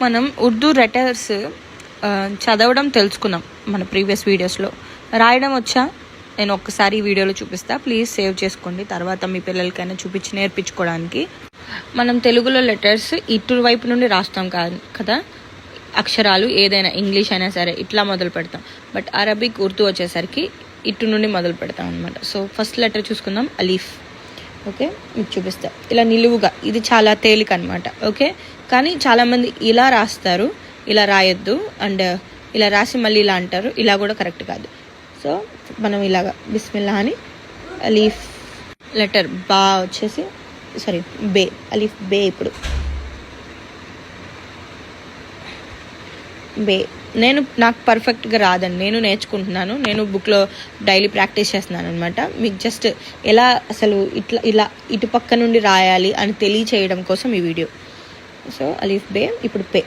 మనం ఉర్దూ లెటర్స్ చదవడం తెలుసుకున్నాం మన ప్రీవియస్ వీడియోస్లో. రాయడం వచ్చా? నేను ఒక్కసారి ఈ వీడియోలో చూపిస్తా, ప్లీజ్ సేవ్ చేసుకోండి, తర్వాత మీ పిల్లలకైనా చూపించి నేర్పించుకోవడానికి. మనం తెలుగులో లెటర్స్ ఇటువైపు నుండి రాస్తాం కదా, అక్షరాలు ఏదైనా ఇంగ్లీష్ అయినా సరే ఇట్లా మొదలు పెడతాం. బట్ అరబిక్ ఉర్దూ వచ్చేసరికి ఇటు నుండి మొదలు పెడతాం అనమాట. సో ఫస్ట్ లెటర్ చూసుకుందాం, అలీఫ్. ఓకే, మీకు చూపిస్తా ఇలా నిలువుగా. ఇది చాలా తేలిక అనమాట. ఓకే, కానీ చాలామంది ఇలా రాస్తారు, ఇలా రాయొద్దు, అండ్ ఇలా రాసి మళ్ళీ ఇలా అంటారు, ఇలా కూడా కరెక్ట్ కాదు. సో మనం ఇలాగా బిస్మిల్లా అని అలీఫ్. లెటర్ బా వచ్చేసి సారీ బే, అలీఫ్ బే. ఇప్పుడు బే నాకు పర్ఫెక్ట్గా రాదండి, నేను నేర్చుకుంటున్నాను, నేను బుక్లో డైలీ ప్రాక్టీస్ చేస్తున్నాను అనమాట. మీకు జస్ట్ ఎలా అసలు ఇలా ఇటు పక్క నుండి రాయాలి అని తెలియచేయడం కోసం ఈ వీడియో. సో అలీఫ్ బే. ఇప్పుడు పే,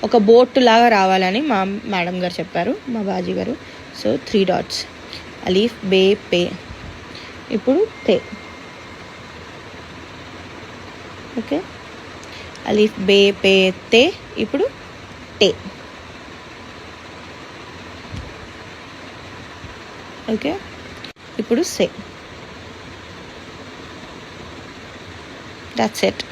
ఒక బోట్ లాగా రావాలని మా మేడం గారు చెప్పారు, మా బాజీ గారు. సో 3 డాట్స్, అలీఫ్ బే పే. ఇప్పుడు తే. ఓకే, అలీఫ్ బే పే తే. ఇప్పుడు టే. ఓకే, ఇప్పుడు సే. That's it.